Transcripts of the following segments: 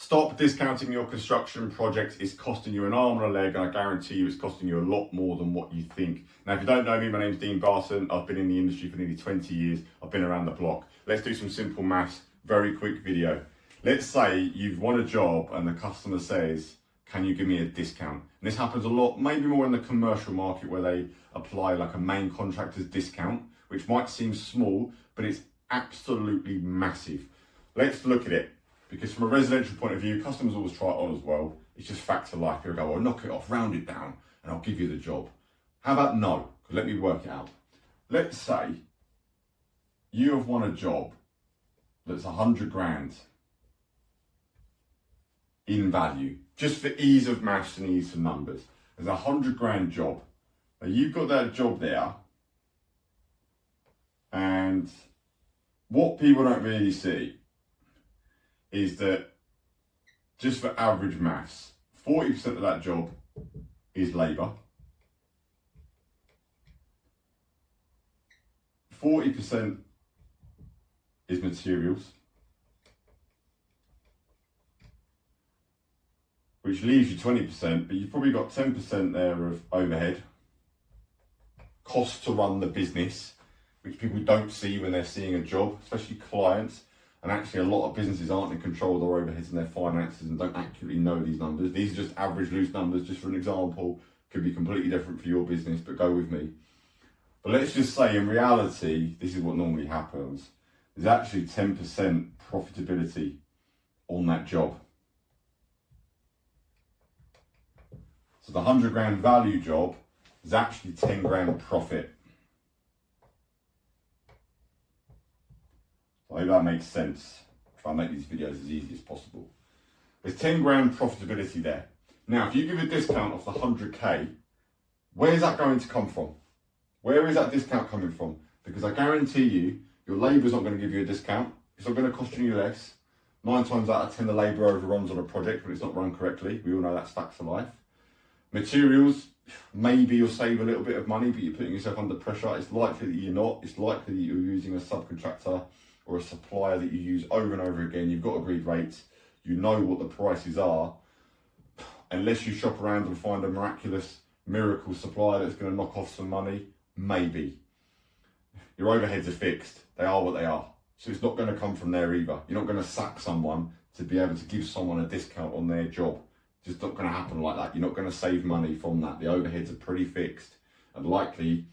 Stop discounting your construction projects. It's costing you an arm and a leg, and I guarantee you it's costing you a lot more than what you think. Now, if you don't know me, my name's Dean Barton. I've been in the industry for nearly 20 years. I've been around the block. Let's do some simple maths, very quick video. Let's say you've won a job and the customer says, can you give me a discount? And this happens a lot, maybe more in the commercial market where they apply like a main contractor's discount, which might seem small, but it's absolutely massive. Let's look at it. Because from a residential point of view, customers always try it on as well. It's just fact of life. People go, well, knock it off, round it down, and I'll give you the job. How about no? Let me work it out. Let's say you have won a job that's 100 grand in value, just for ease of maths and ease of numbers. There's a 100 grand job. Now you've got that job there, and what people don't really see is that, just for average maths, 40% of that job is labour, 40% is materials, which leaves you 20%, but you've probably got 10% there of overhead, costs to run the business, which people don't see when they're seeing a job, especially clients. And actually, a lot of businesses aren't in control of their overheads and their finances and don't accurately know these numbers. These are just average loose numbers, just for an example. Could be completely different for your business, but go with me. But let's just say, in reality, this is what normally happens. There's actually 10% profitability on that job. So the 100 grand value job is actually 10 grand profit. I hope that makes sense. Try and make these videos as easy as possible. There's 10 grand profitability there. Now, if you give a discount of the 100k, where's that going to come from? Where is that discount coming from? Because I guarantee you, your labour's not going to give you a discount. It's not going to cost you less. 9 times out of 10, the labour overruns on a project when it's not run correctly. We all know that's facts of life. Materials, maybe you'll save a little bit of money, but you're putting yourself under pressure. It's likely that you're not. It's likely that you're using a subcontractor or a supplier that you use over and over again. You've got agreed rates, you know what the prices are. Unless you shop around and find a miraculous miracle supplier that's going to knock off some money, maybe. Your overheads are fixed, they are what they are. So it's not going to come from there either. You're not going to sack someone to be able to give someone a discount on their job. It's just not going to happen like that. You're not going to save money from that. The overheads are pretty fixed, and likely,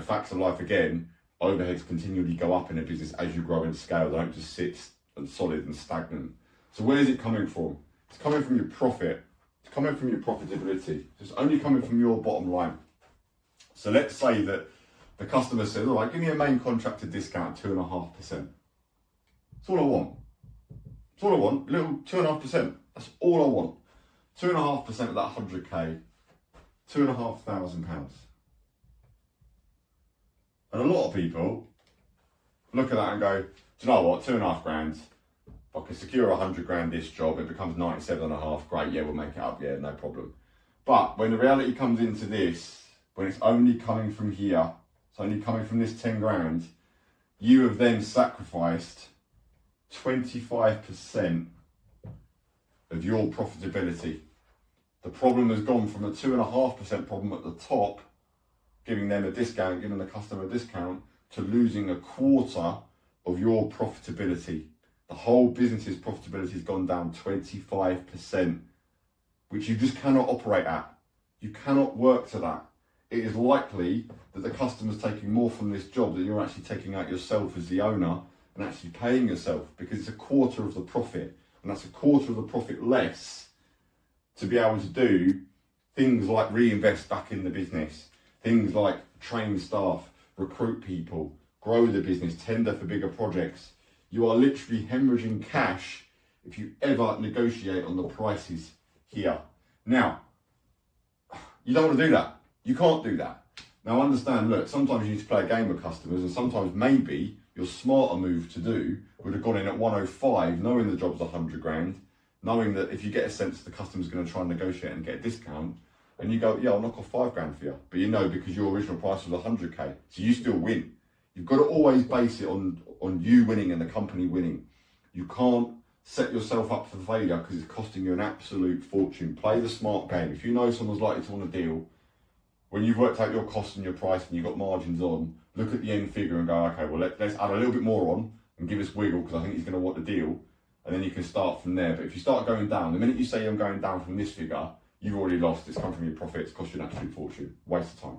facts of life again, overheads continually go up in a business as you grow in scale. They don't just sit and solid and stagnant. So where is it coming from? It's coming from your profit. It's coming from your profitability. It's only coming from your bottom line. So let's say that the customer says, all right, give me a main contractor discount, 2.5%. That's all I want. That's all I want, a little 2.5%. That's all I want. 2.5% of that 100k, £2,500. And a lot of people look at that and go, do you know what, 2.5 grand, if I can secure 100 grand this job, it becomes 97.5, great, yeah, we'll make it up, yeah, no problem. But when the reality comes into this, when it's only coming from here, it's only coming from this 10 grand, you have then sacrificed 25% of your profitability. The problem has gone from a 2.5% problem at the top, giving them a discount, giving the customer a discount, to losing a quarter of your profitability. The whole business's profitability has gone down 25%, which you just cannot operate at. You cannot work to that. It is likely that the customer's taking more from this job than you're actually taking out yourself as the owner and actually paying yourself, because it's a quarter of the profit, and that's a quarter of the profit less to be able to do things like reinvest back in the business. Things like train staff, recruit people, grow the business, tender for bigger projects. You are literally hemorrhaging cash if you ever negotiate on the prices here. Now, you don't want to do that. You can't do that. Now understand, look, sometimes you need to play a game with customers, and sometimes maybe your smarter move to do would have gone in at 105, knowing the job's 100 grand, knowing that if you get a sense the customer's going to try and negotiate and get a discount, and you go, yeah, I'll knock off 5 grand for you. But because your original price was 100k, so you still win. You've got to always base it on you winning and the company winning. You can't set yourself up for failure because it's costing you an absolute fortune. Play the smart game. If you know someone's likely to want a deal, when you've worked out your costs and your price and you've got margins on, look at the end figure and go, okay, well, let's add a little bit more on and give us wiggle because I think he's going to want the deal. And then you can start from there. But if you start going down, the minute you say I'm going down from this figure, you've already lost. It's come from your profits, cost you an absolute fortune. Waste of time.